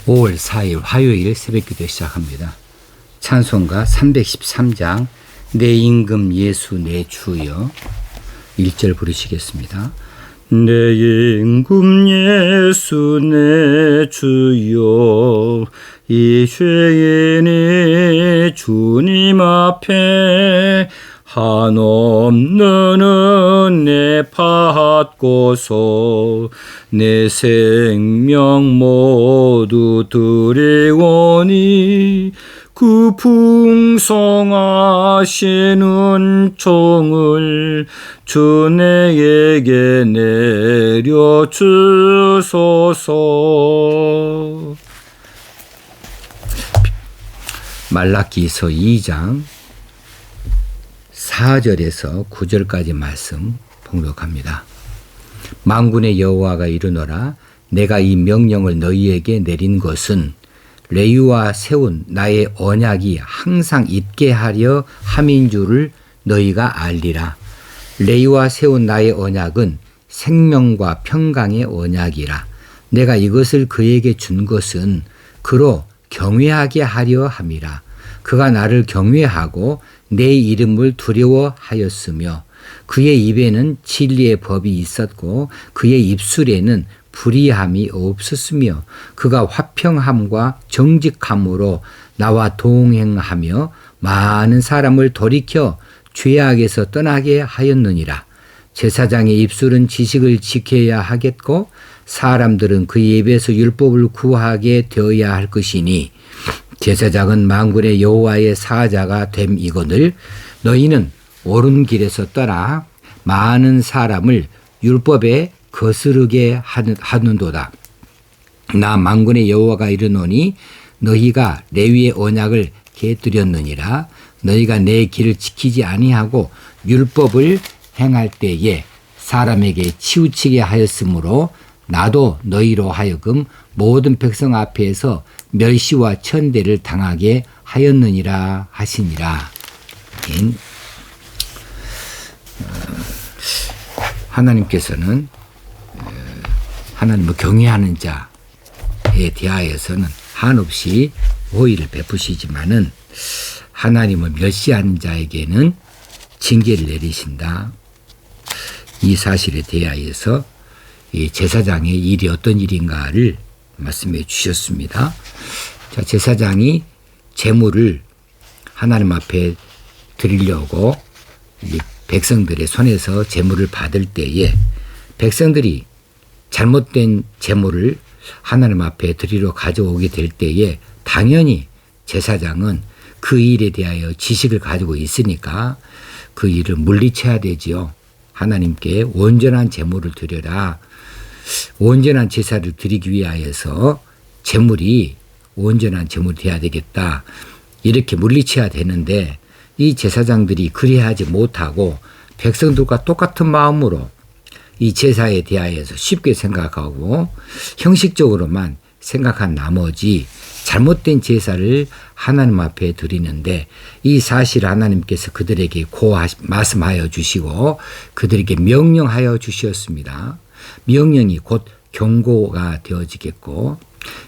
5월 4일 화요일 새벽기도 시작합니다. 찬송가 313장 내 임금 예수 내 주여 1절 부르시겠습니다. 내 임금 예수 내 주여 이 죄인이 주님 앞에 한없는 은혜 받고서 내 생명 모두 드리오니 그 풍성하신 은총을 주 내게 내려주소서. 말라기서 2장 4절에서 9절까지 말씀 봉독합니다. 만군의 여호와가 이르노라 내가 이 명령을 너희에게 내린 것은 레위와 세운 나의 언약이 항상 있게 하려 함인 줄을 너희가 알리라. 레위와 세운 나의 언약은 생명과 평강의 언약이라. 내가 이것을 그에게 준 것은 그로 경외하게 하려 함이라. 그가 나를 경외하고 내 이름을 두려워하였으며 그의 입에는 진리의 법이 있었고 그의 입술에는 불의함이 없었으며 그가 화평함과 정직함으로 나와 동행하며 많은 사람을 돌이켜 죄악에서 떠나게 하였느니라. 제사장의 입술은 지식을 지켜야 하겠고 사람들은 그의 입에서 율법을 구하게 되어야 할 것이니 제사장은 만군의 여호와의 사자가 됨이거늘 너희는 옳은 길에서 떠나 많은 사람을 율법에 거스르게 하는도다. 나 만군의 여호와가 이르노니 너희가 레위의 언약을 깨뜨렸느니라. 너희가 내 길을 지키지 아니하고 율법을 행할 때에 사람에게 치우치게 하였으므로 나도 너희로 하여금 모든 백성 앞에서 멸시와 천대를 당하게 하였느니라 하시니라. 하나님께서는 하나님을 경외하는 자에 대하여서는 한없이 호의를 베푸시지만은 하나님을 멸시하는 자에게는 징계를 내리신다. 이 사실에 대하여서 이 제사장의 일이 어떤 일인가를 말씀해 주셨습니다. 자, 제사장이 제물을 하나님 앞에 드리려고 이 백성들의 손에서 제물을 받을 때에 백성들이 잘못된 제물을 하나님 앞에 드리러 가져오게 될 때에 당연히 제사장은 그 일에 대하여 지식을 가지고 있으니까 그 일을 물리쳐야 되지요. 하나님께 온전한 제물을 드려라. 온전한 제사를 드리기 위하여서 제물이 온전한 제물이 돼야 되겠다. 이렇게 물리쳐야 되는데 이 제사장들이 그래야 하지 못하고 백성들과 똑같은 마음으로 이 제사에 대하여서 쉽게 생각하고 형식적으로만 생각한 나머지 잘못된 제사를 하나님 앞에 드리는데 이 사실을 하나님께서 그들에게 말씀하여 주시고 그들에게 명령하여 주셨습니다. 명령이 곧 경고가 되어지겠고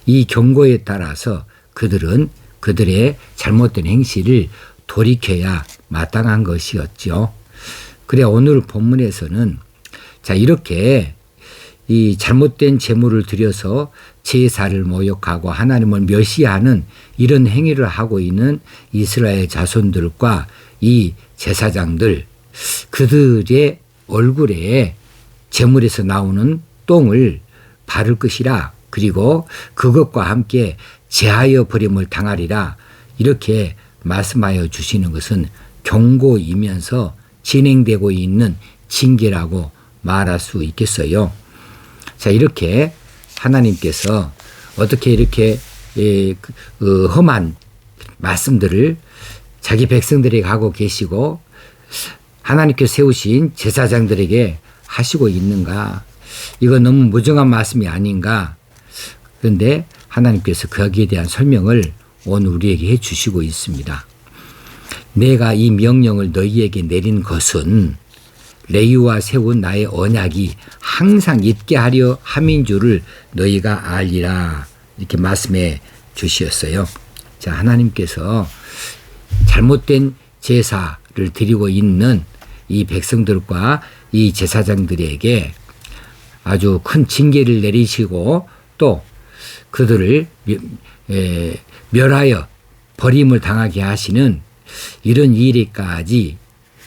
이 경고에 따라서 그들은 그들의 잘못된 행실을 돌이켜야 마땅한 것이었죠. 그래 오늘 본문에서는 자 이렇게 이 잘못된 제물을 드려서 제사를 모욕하고 하나님을 멸시하는 이런 행위를 하고 있는 이스라엘 자손들과 이 제사장들 그들의 얼굴에 제물에서 나오는 똥을 바를 것이라. 그리고 그것과 함께 제하여 버림을 당하리라. 이렇게 말씀하여 주시는 것은 경고이면서 진행되고 있는 징계라고 말할 수 있겠어요. 자, 이렇게 하나님께서 어떻게 이렇게 험한 말씀들을 자기 백성들에게 하고 계시고 하나님께서 세우신 제사장들에게 하시고 있는가? 이건 너무 무정한 말씀이 아닌가? 그런데 하나님께서 거기에 대한 설명을 오늘 우리에게 해주시고 있습니다. 내가 이 명령을 너희에게 내린 것은 레위와 세운 나의 언약이 항상 있게 하려 함인 줄을 너희가 알리라. 이렇게 말씀해 주셨어요. 자, 하나님께서 잘못된 제사를 드리고 있는 이 백성들과 이 제사장들에게 아주 큰 징계를 내리시고 또 그들을 멸하여 버림을 당하게 하시는 이런 일에까지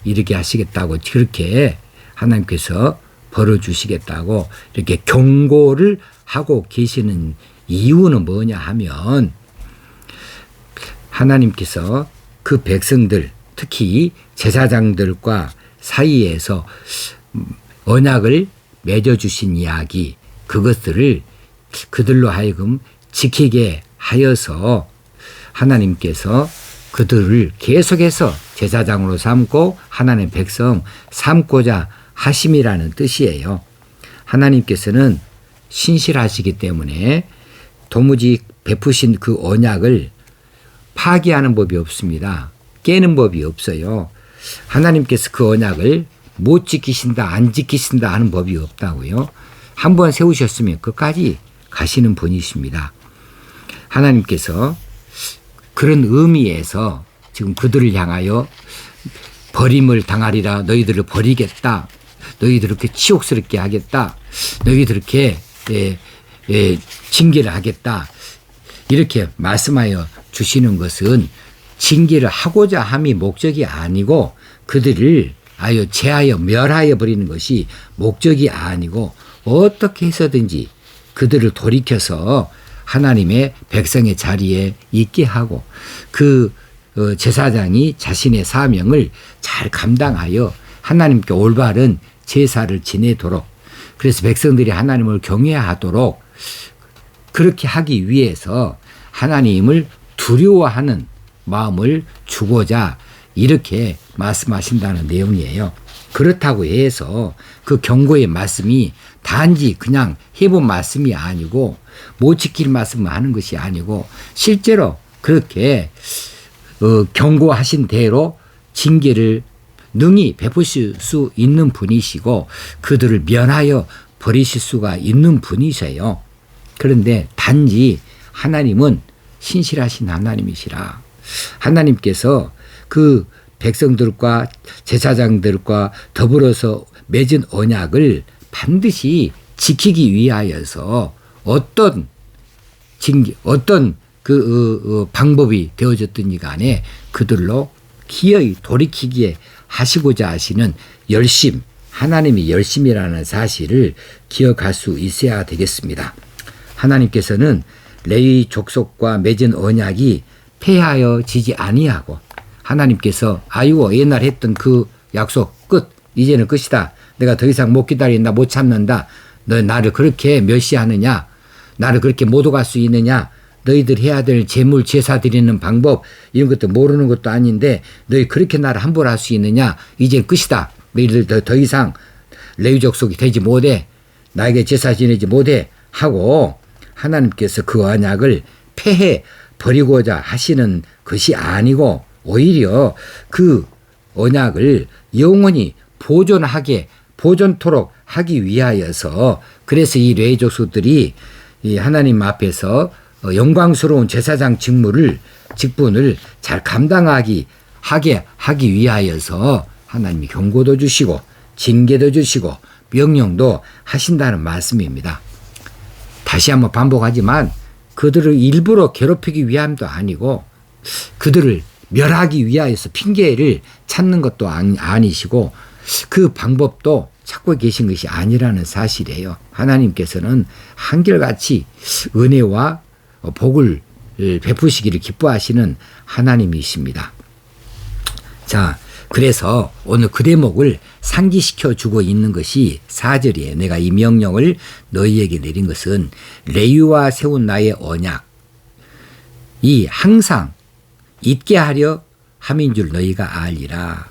이르게 하시겠다고 그렇게 하나님께서 벌어 주시겠다고 이렇게 경고를 하고 계시는 이유는 뭐냐 하면 하나님께서 그 백성들 특히 제사장들과 사이에서 언약을 맺어주신 이야기 그것들을 그들로 하여금 지키게 하여서 하나님께서 그들을 계속해서 제사장으로 삼고 하나님의 백성 삼고자 하심이라는 뜻이에요. 하나님께서는 신실하시기 때문에 도무지 베푸신 그 언약을 파기하는 법이 없습니다. 깨는 법이 없어요. 하나님께서 그 언약을 못 지키신다 안 지키신다 하는 법이 없다고요. 한번 세우셨으면 끝까지 가시는 분이십니다. 하나님께서 그런 의미에서 지금 그들을 향하여 버림을 당하리라 너희들을 버리겠다. 너희들 이렇게 치욕스럽게 하겠다. 너희들 이렇게 징계를 하겠다. 이렇게 말씀하여 주시는 것은 징계를 하고자 함이 목적이 아니고 그들을 아예 제하여 멸하여 버리는 것이 목적이 아니고 어떻게 해서든지 그들을 돌이켜서 하나님의 백성의 자리에 있게 하고 그 제사장이 자신의 사명을 잘 감당하여 하나님께 올바른 제사를 지내도록 그래서 백성들이 하나님을 경외하도록 그렇게 하기 위해서 하나님을 두려워하는 마음을 주고자 이렇게 말씀하신다는 내용이에요. 그렇다고 해서 그 경고의 말씀이 단지 그냥 해본 말씀이 아니고 못 지킬 말씀을 하는 것이 아니고 실제로 그렇게 경고하신 대로 징계를 능히 베푸실 수 있는 분이시고 그들을 면하여 버리실 수가 있는 분이세요. 그런데 단지 하나님은 신실하신 하나님이시라. 하나님께서 그 백성들과 제사장들과 더불어서 맺은 언약을 반드시 지키기 위하여서 어떤 방법이 되어졌든지 간에 그들로 기어이 돌이키게 하시고자 하시는 열심, 하나님의 열심이라는 사실을 기억할 수 있어야 되겠습니다. 하나님께서는 레위 족속과 맺은 언약이 폐하여 지지 아니하고 하나님께서 아이고 옛날 했던 그 약속 끝 이제는 끝이다. 내가 더 이상 못 기다린다 못 참는다. 너 나를 그렇게 멸시하느냐 나를 그렇게 못 오갈 수 있느냐 너희들 해야 될 제물 제사 드리는 방법 이런 것도 모르는 것도 아닌데 너희 그렇게 나를 함부로할 수 있느냐 이제 끝이다. 너희들 더 이상 레위 족속이 되지 못해 나에게 제사 지내지 못해 하고 하나님께서 그 언약을 폐해 버리고자 하시는 것이 아니고 오히려 그 언약을 영원히 보존토록 하기 위하여서 그래서 이 레위 족속들이 이 하나님 앞에서 영광스러운 제사장 직분을 잘 감당하게 하기 위하여서 하나님이 경고도 주시고 징계도 주시고 명령도 하신다는 말씀입니다. 다시 한번 반복하지만 그들을 일부러 괴롭히기 위함도 아니고 그들을 멸하기 위하여서 핑계를 찾는 것도 아니시고 그 방법도 찾고 계신 것이 아니라는 사실이에요. 하나님께서는 한결같이 은혜와 복을 베푸시기를 기뻐하시는 하나님이십니다. 자, 그래서 오늘 그 대목을 상기시켜 주고 있는 것이 4절이에요. 내가 이 명령을 너희에게 내린 것은 레위와 세운 나의 언약 이 항상 잊게 하려 함인 줄 너희가 알리라.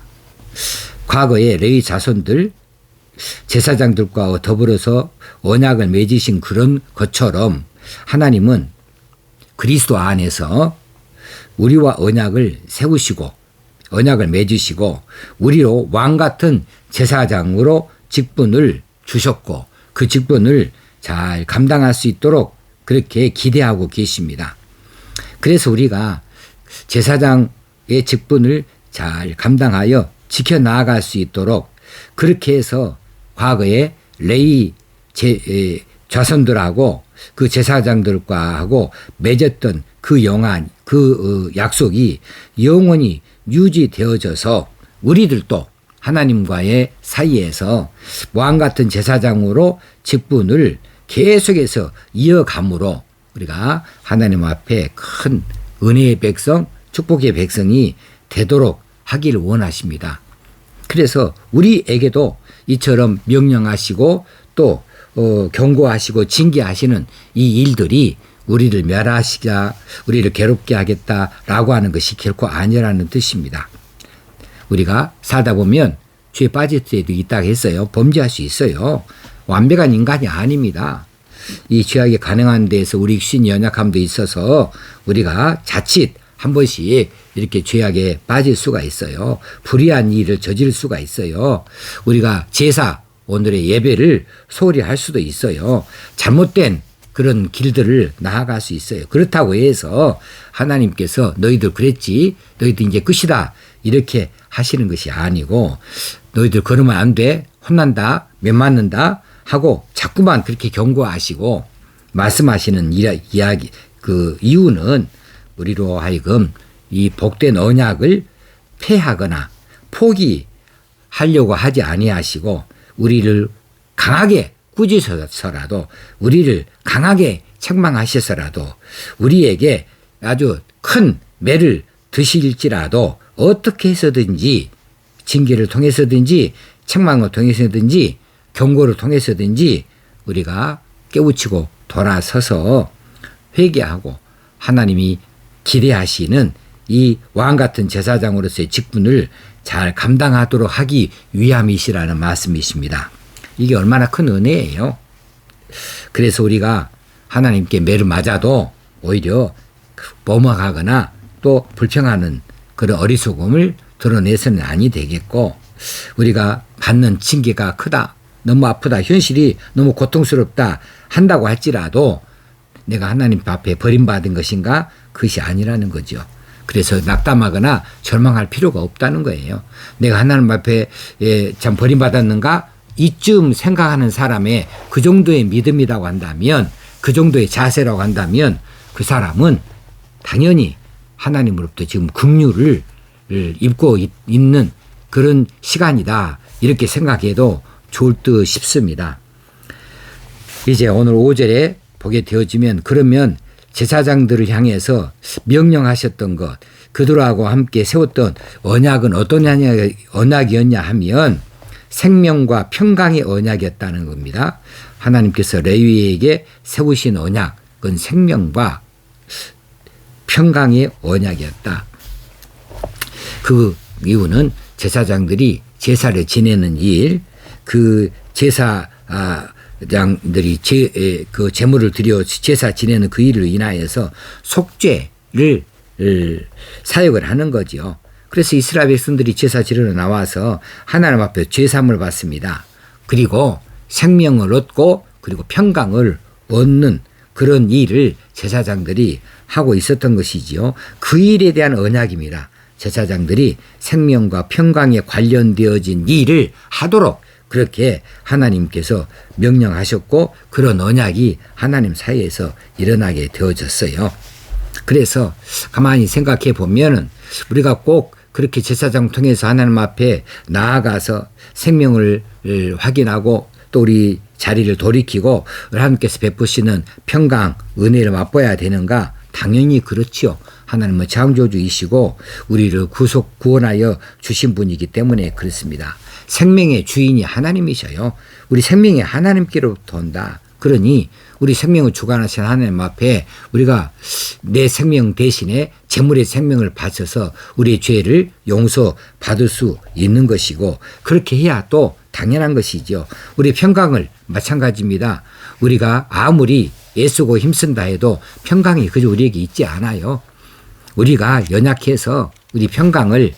과거에 레위 자손들 제사장들과 더불어서 언약을 맺으신 그런 것처럼 하나님은 그리스도 안에서 우리와 언약을 세우시고 언약을 맺으시고 우리로 왕같은 제사장으로 직분을 주셨고 그 직분을 잘 감당할 수 있도록 그렇게 기대하고 계십니다. 그래서 우리가 제사장의 직분을 잘 감당하여 지켜나갈 수 있도록 그렇게 해서 과거에 레위 자손들하고 그 제사장들과 하고 맺었던 그 영안, 그 약속이 영원히 유지되어져서 우리들도 하나님과의 사이에서 왕 같은 제사장으로 직분을 계속해서 이어감으로 우리가 하나님 앞에 큰 은혜의 백성, 축복의 백성이 되도록 하기를 원하십니다. 그래서 우리에게도 이처럼 명령하시고 또 경고하시고 징계하시는 이 일들이 우리를 멸하시자, 우리를 괴롭게 하겠다라고 하는 것이 결코 아니라는 뜻입니다. 우리가 살다 보면 죄에 빠질 때도 있다고 했어요. 범죄할 수 있어요. 완벽한 인간이 아닙니다. 이 죄악이 가능한 데에서 우리 육신의 연약함도 있어서 우리가 자칫 한 번씩 이렇게 죄악에 빠질 수가 있어요. 불의한 일을 저지를 수가 있어요. 우리가 제사, 오늘의 예배를 소홀히 할 수도 있어요. 잘못된 그런 길들을 나아갈 수 있어요. 그렇다고 해서 하나님께서 너희들 그랬지, 너희들 이제 끝이다 이렇게 하시는 것이 아니고 너희들 그러면 안 돼, 혼난다, 몇 맞는다 하고 자꾸만 그렇게 경고하시고 말씀하시는 이야기, 그 이유는 우리로 하여금 이 복된 언약을 폐하거나 포기하려고 하지 아니하시고 우리를 강하게 꾸짖어서라도 우리를 강하게 책망하셔서라도 우리에게 아주 큰 매를 드실지라도 어떻게 해서든지 징계를 통해서든지 책망을 통해서든지 경고를 통해서든지 우리가 깨우치고 돌아서서 회개하고 하나님이 기대하시는 이 왕 같은 제사장으로서의 직분을 잘 감당하도록 하기 위함이시라는 말씀이십니다. 이게 얼마나 큰 은혜예요. 그래서 우리가 하나님께 매를 맞아도 오히려 범하거나 또 불평하는 그런 어리석음을 드러내서는 아니 되겠고 우리가 받는 징계가 크다, 너무 아프다, 현실이 너무 고통스럽다 한다고 할지라도 내가 하나님 앞에 버림받은 것인가? 그것이 아니라는 거죠. 그래서 낙담하거나 절망할 필요가 없다는 거예요. 내가 하나님 앞에 참 버림받았는가? 이쯤 생각하는 사람의 그 정도의 믿음이라고 한다면, 그 정도의 자세라고 한다면 그 사람은 당연히 하나님으로부터 지금 긍휼을 입고 있는 그런 시간이다 이렇게 생각해도 좋을 듯 싶습니다. 이제 오늘 5절에 보게 되어지면 그러면 제사장들을 향해서 명령하셨던 것, 그들하고 함께 세웠던 언약은 어떤 언약이었냐 하면 생명과 평강의 언약이었다는 겁니다. 하나님께서 레위에게 세우신 언약은 생명과 평강의 언약이었다. 그 이유는 제사장들이 제사를 지내는 일, 그 제사장들이 그 제물을 드려 제사 지내는 그 일을 인하여서 속죄를 사역을 하는 거죠. 그래서 이스라엘 백성들이 제사 지르러 나와서 하나님 앞에 제사함을 받습니다. 그리고 생명을 얻고 그리고 평강을 얻는 그런 일을 제사장들이 하고 있었던 것이지요. 그 일에 대한 언약입니다. 제사장들이 생명과 평강에 관련되어진 일을 하도록 그렇게 하나님께서 명령하셨고 그런 언약이 하나님 사이에서 일어나게 되어졌어요. 그래서 가만히 생각해 보면은 우리가 꼭 그렇게 제사장 통해서 하나님 앞에 나아가서 생명을 확인하고 또 우리 자리를 돌이키고 하나님께서 베푸시는 평강, 은혜를 맛봐야 되는가? 당연히 그렇지요. 하나님은 창조주이시고 우리를 구원하여 주신 분이기 때문에 그렇습니다. 생명의 주인이 하나님이셔요. 우리 생명이 하나님께로부터 온다. 그러니 우리 생명을 주관하신 하나님 앞에 우리가 내 생명 대신에 제물의 생명을 바쳐서 우리의 죄를 용서받을 수 있는 것이고 그렇게 해야 또 당연한 것이죠. 우리 평강을 마찬가지입니다. 우리가 아무리 애쓰고 힘쓴다 해도 평강이 그저 우리에게 있지 않아요. 우리가 연약해서 우리 평강을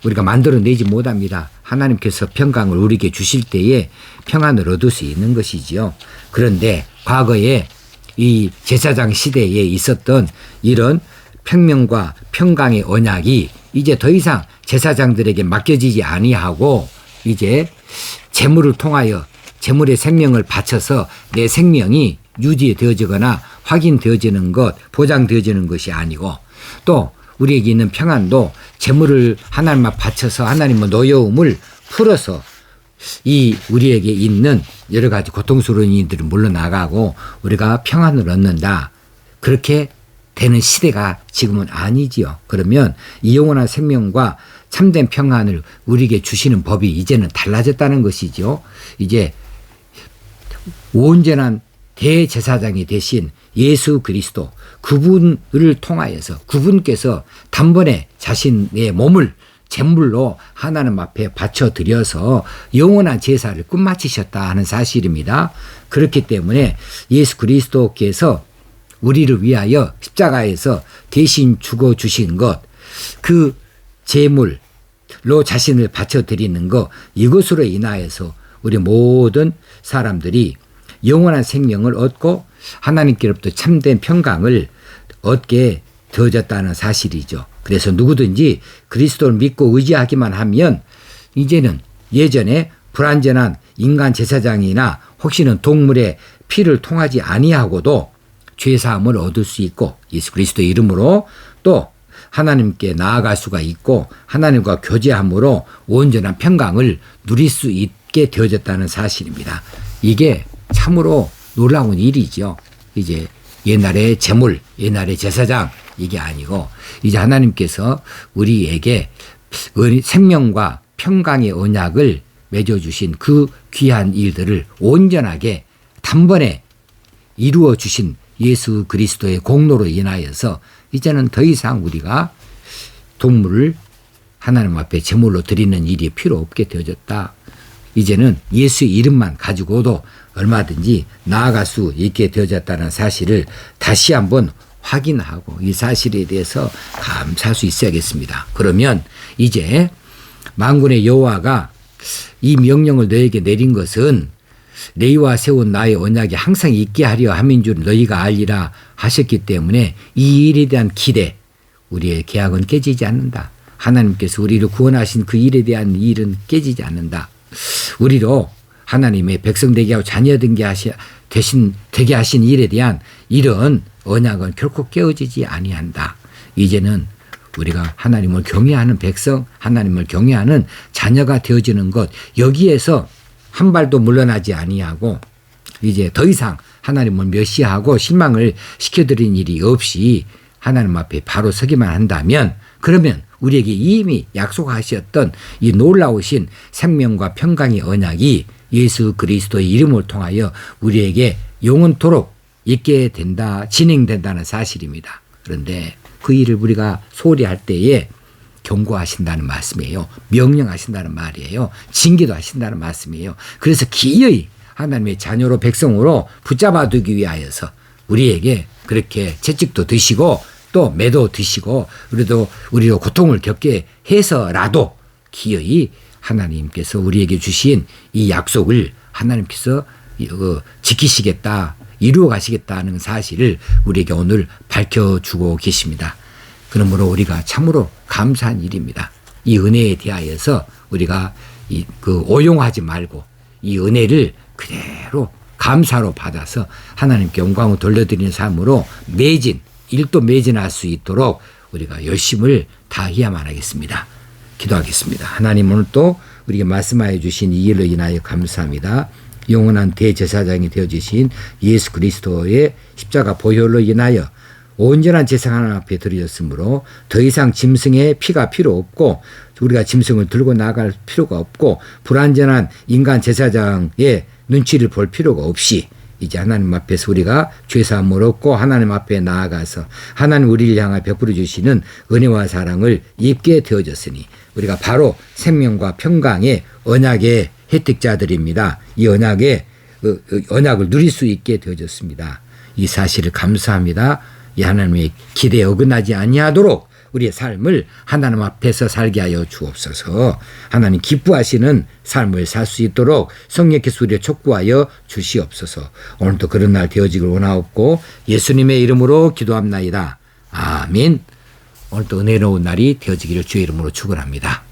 우리가 만들어내지 못합니다. 하나님께서 평강을 우리에게 주실 때에 평안을 얻을 수 있는 것이지요. 그런데 과거에 이 제사장 시대에 있었던 이런 평명과 평강의 언약이 이제 더 이상 제사장들에게 맡겨지지 아니하고 이제 제물을 통하여 제물의 생명을 바쳐서 내 생명이 유지되어지거나 확인되어지는 것, 보장되어지는 것이 아니고 또 우리에게 있는 평안도 제물을 하나님 앞 바쳐서 하나님의 노여움을 풀어서 이 우리에게 있는 여러 가지 고통스러운 일들을 물러나가고 우리가 평안을 얻는다. 그렇게 되는 시대가 지금은 아니지요. 그러면 이 영원한 생명과 참된 평안을 우리에게 주시는 법이 이제는 달라졌다는 것이죠. 이제 온전한 대제사장이 되신 예수 그리스도 그분을 통하여서 그분께서 단번에 자신의 몸을 제물로 하나님 앞에 바쳐드려서 영원한 제사를 끝마치셨다 하는 사실입니다. 그렇기 때문에 예수 그리스도께서 우리를 위하여 십자가에서 대신 죽어주신 것, 그 제물로 자신을 바쳐드리는 것, 이것으로 인하여서 우리 모든 사람들이 영원한 생명을 얻고 하나님께로부터 참된 평강을 얻게 되어졌다는 사실이죠. 그래서 누구든지 그리스도를 믿고 의지하기만 하면 이제는 예전에 불완전한 인간 제사장이나 혹시는 동물의 피를 통하지 아니하고도 죄사함을 얻을 수 있고 예수 그리스도의 이름으로 또 하나님께 나아갈 수가 있고 하나님과 교제함으로 온전한 평강을 누릴 수 있게 되어졌다는 사실입니다. 이게 참으로 놀라운 일이죠. 이제 옛날의 제물, 옛날의 제사장 이게 아니고 이제 하나님께서 우리에게 생명과 평강의 언약을 맺어주신 그 귀한 일들을 온전하게 단번에 이루어 주신 예수 그리스도의 공로로 인하여서 이제는 더 이상 우리가 동물을 하나님 앞에 제물로 드리는 일이 필요 없게 되어졌다. 이제는 예수의 이름만 가지고도 얼마든지 나아갈 수 있게 되어졌다는 사실을 다시 한번 확인하고 이 사실에 대해서 감사할 수 있어야겠습니다. 그러면 이제 만군의 여호와가 이 명령을 너에게 내린 것은 너희와 세운 나의 언약이 항상 있게 하려 함인 줄 너희가 알리라 하셨기 때문에 이 일에 대한 기대, 우리의 계약은 깨지지 않는다. 하나님께서 우리를 구원하신 그 일에 대한 일은 깨지지 않는다. 우리로 하나님의 백성 되게 하고 자녀 되게 하신 일에 대한 이런 언약은 결코 깨어지지 아니한다. 이제는 우리가 하나님을 경외하는 백성, 하나님을 경외하는 자녀가 되어지는 것, 여기에서 한 발도 물러나지 아니하고 이제 더 이상 하나님을 멸시하고 실망을 시켜드린 일이 없이 하나님 앞에 바로 서기만 한다면 그러면 우리에게 이미 약속하셨던 이 놀라우신 생명과 평강의 언약이 예수 그리스도의 이름을 통하여 우리에게 영원토록 있게 된다, 진행된다는 사실입니다. 그런데 그 일을 우리가 소홀히 할 때에 경고하신다는 말씀이에요. 명령하신다는 말이에요. 징계도 하신다는 말씀이에요. 그래서 기어이 하나님의 자녀로 백성으로 붙잡아두기 위하여서 우리에게 그렇게 채찍도 드시고 또 매도 드시고 우리도 고통을 겪게 해서라도 기어이 하나님께서 우리에게 주신 이 약속을 하나님께서 지키시겠다, 이루어 가시겠다는 사실을 우리에게 오늘 밝혀주고 계십니다. 그러므로 우리가 참으로 감사한 일입니다. 이 은혜에 대하여서 우리가 오용하지 말고 이 은혜를 그대로 감사로 받아서 하나님께 영광을 돌려드리는 삶으로 일도 매진할 수 있도록 우리가 열심을 다해야만 하겠습니다. 기도하겠습니다. 하나님 오늘 또 우리에게 말씀하여 주신 이 일로 인하여 감사합니다. 영원한 대제사장이 되어주신 예수 그리스도의 십자가 보혈로 인하여 온전한 제사 하나님 앞에 드려졌으므로 더 이상 짐승의 피가 필요 없고 우리가 짐승을 들고 나갈 필요가 없고 불완전한 인간 제사장의 눈치를 볼 필요가 없이 이제 하나님 앞에서 우리가 죄사함을 얻고 하나님 앞에 나아가서 하나님 우리를 향해 베풀어 주시는 은혜와 사랑을 입게 되어졌으니 우리가 바로 생명과 평강의 언약의 혜택자들입니다. 이 언약을 누릴 수 있게 되어졌습니다. 이 사실을 감사합니다. 이 하나님의 기대에 어긋나지 아니하도록 우리의 삶을 하나님 앞에서 살게 하여 주옵소서. 하나님 기뻐하시는 삶을 살 수 있도록 성령께서 우리를 촉구하여 주시옵소서. 오늘도 그런 날 되어지길 원하옵고 예수님의 이름으로 기도합나이다. 아멘. 오늘도 은혜로운 날이 되어지기를 주의 이름으로 축원합니다.